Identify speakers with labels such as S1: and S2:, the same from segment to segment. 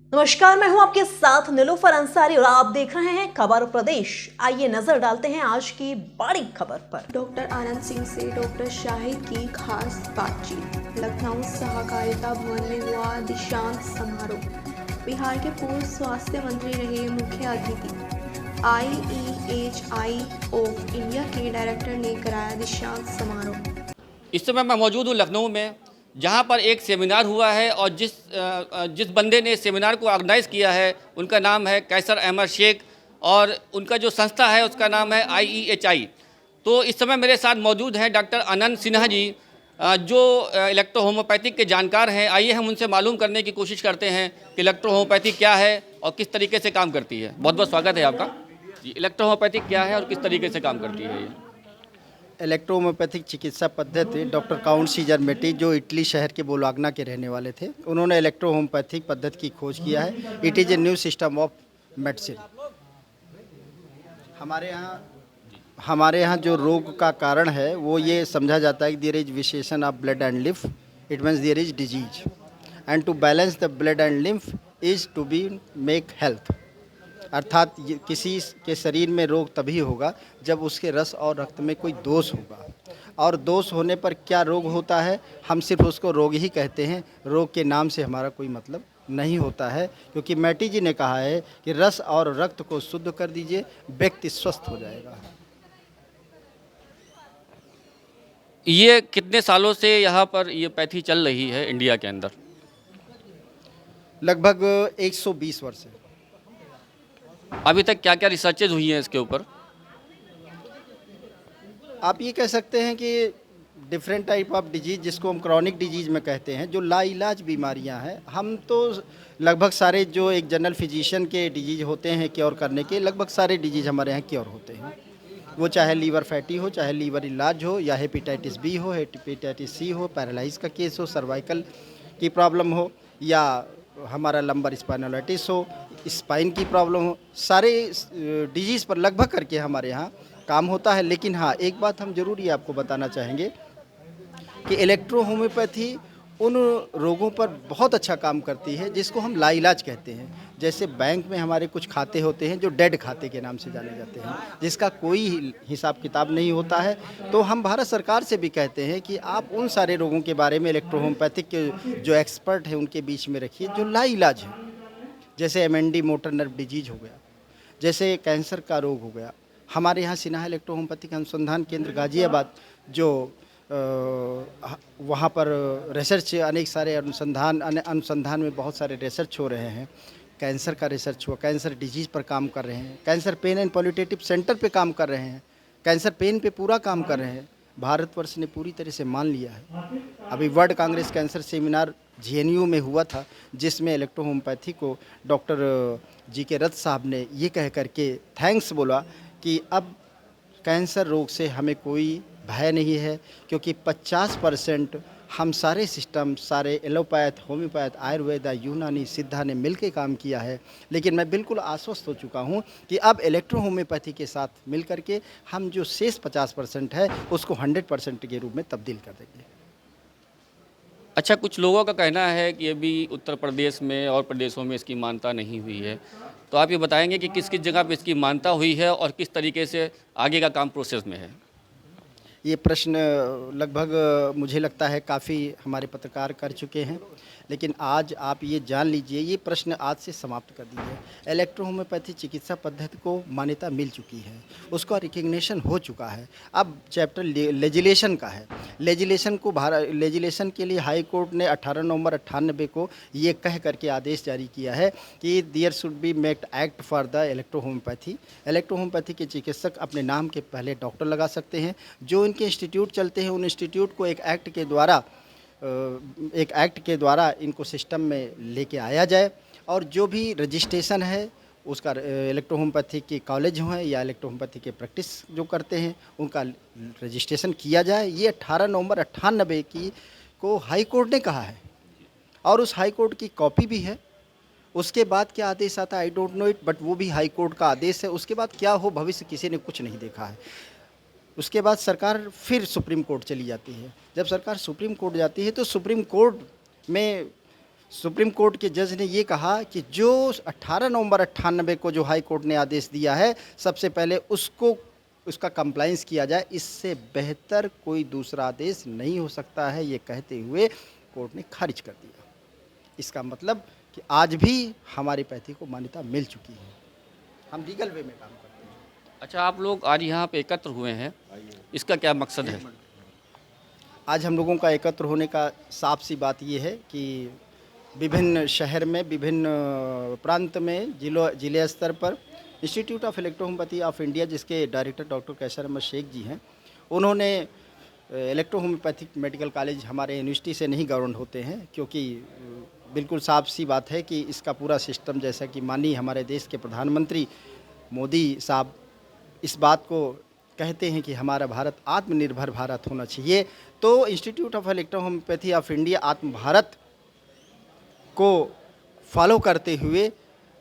S1: नमस्कार, मैं हूं आपके साथ नीलोफर अंसारी और आप देख रहे हैं खबर प्रदेश। आइए नजर डालते हैं आज की बड़ी खबर पर।
S2: डॉक्टर आनंद सिंह से डॉक्टर शाहिद की खास बातचीत। लखनऊ सहकारिता भवन में हुआ दीक्षांत समारोह। बिहार के पूर्व स्वास्थ्य मंत्री रहे मुख्य अतिथि। IEHI ऑफ इंडिया के डायरेक्टर ने कराया दीक्षांत समारोह।
S3: इस समय मैं मौजूद हूँ लखनऊ में, जहाँ पर एक सेमिनार हुआ है और जिस बंदे ने सेमिनार को ऑर्गेनाइज़ किया है उनका नाम है कैसर अहमद शेख और उनका जो संस्था है उसका नाम है IEHI। तो इस समय मेरे साथ मौजूद हैं डॉक्टर आनंद सिन्हा जी, जो इलेक्ट्रो होम्योपैथिक के जानकार हैं। आइए हम उनसे मालूम करने की कोशिश करते हैं कि इलेक्ट्रो होम्योपैथी क्या है और किस तरीके से काम करती है। बहुत बहुत स्वागत है आपका जी। इलेक्ट्रो होम्योपैथिक क्या है और किस तरीके से काम करती है ये?
S4: इलेक्ट्रोहोम्योपैथिक चिकित्सा पद्धति डॉक्टर काउंट सीजर मेटी, जो इटली शहर के बोलोग्ना के रहने वाले थे, उन्होंने इलेक्ट्रोहोम्योपैथिक पद्धति की खोज किया है। It is a new system of medicine. हमारे यहाँ जो रोग का कारण है वो ये समझा जाता है कि देयर इज विशेषण of blood and lymph, it means there is disease, and to balance the blood and lymph is to be make health. अर्थात किसी के शरीर में रोग तभी होगा जब उसके रस और रक्त में कोई दोष होगा। और दोष होने पर क्या रोग होता है, हम सिर्फ उसको रोग ही कहते हैं, रोग के नाम से हमारा कोई मतलब नहीं होता है। क्योंकि मैटी जी ने कहा है कि रस और रक्त को शुद्ध कर दीजिए, व्यक्ति स्वस्थ हो जाएगा।
S3: ये कितने सालों से यहाँ पर ये पैथी चल रही है इंडिया के अंदर?
S4: लगभग 120 वर्ष से।
S3: अभी तक क्या क्या रिसर्चेज हुई हैं इसके ऊपर?
S4: आप ये कह सकते हैं कि डिफरेंट टाइप ऑफ डिजीज़, जिसको हम क्रॉनिक डिजीज़ में कहते हैं, जो लाइलाज बीमारियां हैं, हम तो लगभग सारे जो एक जनरल फिजिशियन के डिजीज़ होते हैं क्योर करने के, लगभग सारे डिजीज़ हमारे यहाँ क्योर होते हैं। वो चाहे लीवर फैटी हो, चाहे लीवर इलाज हो, या हेपेटाइटिस बी हो, हेपेटाइटिस सी हो, पैरालाइज का केस हो, सर्वाइकल की प्रॉब्लम हो, या हमारा लंबर स्पाइनोलाइटिस हो, स्पाइन की प्रॉब्लम हो, सारे डिजीज़ पर लगभग करके हमारे यहाँ काम होता है। लेकिन हाँ, एक बात हम ज़रूर ये आपको बताना चाहेंगे कि इलेक्ट्रो होम्योपैथी उन रोगों पर बहुत अच्छा काम करती है जिसको हम लाइलाज कहते हैं। जैसे बैंक में हमारे कुछ खाते होते हैं जो डेड खाते के नाम से जाने जाते हैं, जिसका कोई हिसाब किताब नहीं होता है। तो हम भारत सरकार से भी कहते हैं कि आप उन सारे रोगों के बारे में इलेक्ट्रो होम्योपैथिक के जो एक्सपर्ट हैं उनके बीच में रखिए, जो लाइलाज है। जैसे MND मोटर नर्व डिजीज हो गया, जैसे कैंसर का रोग हो गया। हमारे यहाँ सिन्हा इलेक्ट्रो होम्योपैथिक अनुसंधान केंद्र गाजियाबाद, जो वहाँ पर रिसर्च, अनेक सारे अनुसंधान में बहुत सारे रिसर्च हो रहे हैं। कैंसर का रिसर्च हुआ, कैंसर डिजीज़ पर काम कर रहे हैं, कैंसर पेन एंड पॉलिएटिव सेंटर पे काम कर रहे हैं, कैंसर पेन पे पूरा काम कर रहे हैं। भारतवर्ष ने पूरी तरह से मान लिया है। अभी world Congress cancer seminar GNU में हुआ था, जिसमें इलेक्ट्रो होम्योपैथी को डॉक्टर GK रथ साहब ने ये कह करके थैंक्स बोला कि अब कैंसर रोग से हमें कोई भय नहीं है, क्योंकि 50% हम सारे सिस्टम, सारे एलोपैथ, होम्योपैथ, आयुर्वेदा, यूनानी, सिद्धा ने मिलके काम किया है। लेकिन मैं बिल्कुल आश्वस्त हो चुका हूँ कि अब इलेक्ट्रो होम्योपैथी के साथ मिल करके हम जो शेष 50% है उसको 100% के रूप में तब्दील कर देंगे।
S3: अच्छा, कुछ लोगों का कहना है कि अभी उत्तर प्रदेश में और प्रदेशों में इसकी मान्यता नहीं हुई है, तो आप ये बताएंगे कि किस किस जगह पे इसकी मान्यता हुई है और किस तरीके से आगे का काम प्रोसेस में है?
S4: ये प्रश्न लगभग मुझे लगता है काफ़ी हमारे पत्रकार कर चुके हैं, लेकिन आज आप ये जान लीजिए, ये प्रश्न आज से समाप्त कर दीजिए। इलेक्ट्रो होम्योपैथी चिकित्सा पद्धति को मान्यता मिल चुकी है, उसका रिकग्निशन हो चुका है। अब चैप्टर लेजिलेशन का है। लेजिलेशन के लिए हाई कोर्ट ने 18 नवंबर 98 को ये कह करके आदेश जारी किया है कि there should be made act for the electro homeopathy. Electro homeopathy के चिकित्सक अपने नाम के पहले डॉक्टर लगा सकते हैं। जो इनके इंस्टीट्यूट चलते हैं, उन इंस्टीट्यूट को एक एक्ट के द्वारा इनको सिस्टम में लेके आया जाए, और जो भी रजिस्ट्रेशन है उसका इलेक्ट्रो होम्योपैथी के कॉलेज हैं या इलेक्ट्रो होम्योपैथी के प्रैक्टिस जो करते हैं उनका रजिस्ट्रेशन किया जाए। ये 18 नवंबर 98 की को हाई कोर्ट ने कहा है, और उस हाई कोर्ट की कॉपी भी है। उसके बाद क्या आदेश आता है I don't know it, but वो भी हाई कोर्ट का आदेश है। उसके बाद क्या हो भविष्य किसी ने कुछ नहीं देखा है। उसके बाद सरकार फिर सुप्रीम कोर्ट चली जाती है। जब सरकार सुप्रीम कोर्ट जाती है तो सुप्रीम कोर्ट में सुप्रीम कोर्ट के जज ने ये कहा कि जो 18 नवंबर 98 को जो हाई कोर्ट ने आदेश दिया है, सबसे पहले उसका कंप्लाइंस किया जाए, इससे बेहतर कोई दूसरा आदेश नहीं हो सकता है, ये कहते हुए कोर्ट ने खारिज कर दिया। इसका मतलब कि आज भी हमारी पैथी को मान्यता मिल चुकी है, हम लीगल वे में काम करते हैं।
S3: अच्छा, आप लोग आज यहाँ पे एकत्र हुए हैं, इसका क्या मकसद है?
S4: आज हम लोगों का एकत्र होने का साफ सी बात ये है कि विभिन्न शहर में, विभिन्न प्रांत में, जिले स्तर पर institute of electrohomeopathy of India, जिसके डायरेक्टर डॉक्टर कैसर अहमद शेख जी हैं, उन्होंने इलेक्ट्रोहोम्योपैथिक मेडिकल कॉलेज हमारे यूनिवर्सिटी से नहीं गवर्न होते हैं, क्योंकि बिल्कुल साफ सी बात है कि इसका पूरा सिस्टम, जैसा कि माननीय हमारे देश के प्रधानमंत्री मोदी साहब इस बात को कहते हैं कि हमारा भारत आत्मनिर्भर भारत होना चाहिए, तो institute of electrohomeopathy of India आत्म भारत को फॉलो करते हुए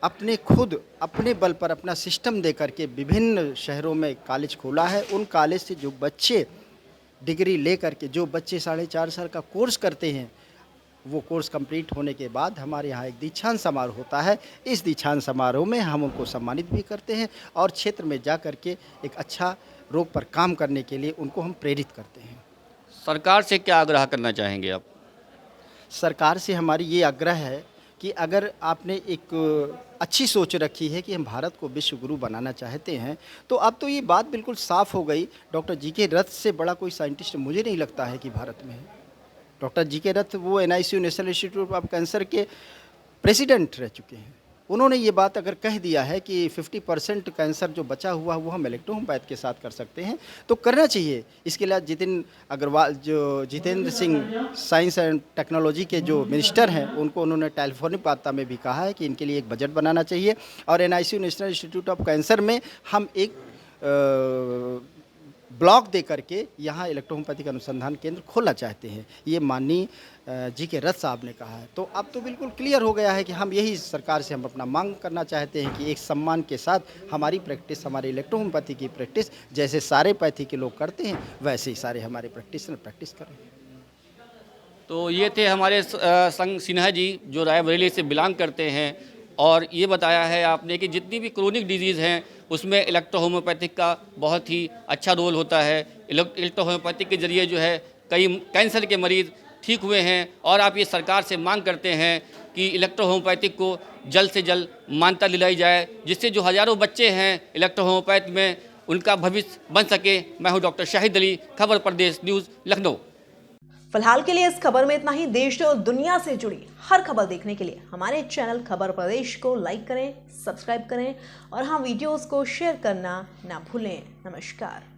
S4: अपने बल पर अपना सिस्टम दे करके विभिन्न शहरों में कॉलेज खोला है। उन कॉलेज से जो बच्चे डिग्री ले करके, जो बच्चे 4.5 साल का कोर्स करते हैं, वो कोर्स कंप्लीट होने के बाद हमारे यहाँ एक दीक्षांत समारोह होता है। इस दीक्षांत समारोह में हम उनको सम्मानित भी करते हैं और क्षेत्र में जा कर के एक अच्छा रोग पर काम करने के लिए उनको हम प्रेरित करते हैं।
S3: सरकार से क्या आग्रह करना चाहेंगे आप?
S4: सरकार से हमारी ये आग्रह है कि अगर आपने एक अच्छी सोच रखी है कि हम भारत को विश्व गुरु बनाना चाहते हैं, तो अब तो ये बात बिल्कुल साफ़ हो गई। Doctor GK. रथ से बड़ा कोई साइंटिस्ट मुझे नहीं लगता है कि भारत में है। Doctor GK. रथ वो NICU national institute of cancer के प्रेसिडेंट रह चुके हैं। उन्होंने ये बात अगर कह दिया है कि 50% कैंसर जो बचा हुआ वो हम इलेक्ट्रोहोम्योपैथ के साथ कर सकते हैं, तो करना चाहिए। इसके लिए Jitendra Singh science and technology के जो मिनिस्टर हैं, उनको उन्होंने टेलीफोनिक वार्ता में भी कहा है कि इनके लिए एक बजट बनाना चाहिए और NICU national institute of cancer में हम एक ब्लॉक दे करके यहाँ इलेक्ट्रोहोम्योपैथिक अनुसंधान केंद्र खोलना चाहते हैं, ये माननीय जी.के. रथ साहब ने कहा है। तो अब तो बिल्कुल क्लियर हो गया है कि हम यही सरकार से हम अपना मांग करना चाहते हैं कि एक सम्मान के साथ हमारी प्रैक्टिस, हमारी इलेक्ट्रोहोम्योपैथी की प्रैक्टिस जैसे सारे पैथी के लोग करते हैं, वैसे ही सारे हमारे प्रैक्टिशनर प्रैक्टिस करें।
S3: तो ये थे हमारे संग सिन्हा जी, जो रायबरेली से बिलोंग करते हैं, और ये बताया है आपने कि जितनी भी क्रोनिक डिजीज़ हैं उसमें इलेक्ट्रोहोम्योपैथिक का बहुत ही अच्छा रोल होता है। इलेक्ट्रोहोम्योपैथिक के ज़रिए जो है कई कैंसर के मरीज़ ठीक हुए हैं, और आप ये सरकार से मांग करते हैं कि इलेक्ट्रोहोम्योपैथिक को जल्द से जल्द मान्यता दिलाई जाए, जिससे जो हज़ारों बच्चे हैं इलेक्ट्रोहोम्योपैथ में उनका भविष्य बन सके। मैं हूँ डॉक्टर शाहिद अली, खबर प्रदेश न्यूज़, लखनऊ।
S1: फिलहाल के लिए इस खबर में इतना ही। देश और दुनिया से जुड़ी हर खबर देखने के लिए हमारे चैनल खबर प्रदेश को लाइक करें, सब्सक्राइब करें और हाँ, वीडियोस को शेयर करना ना भूलें। नमस्कार।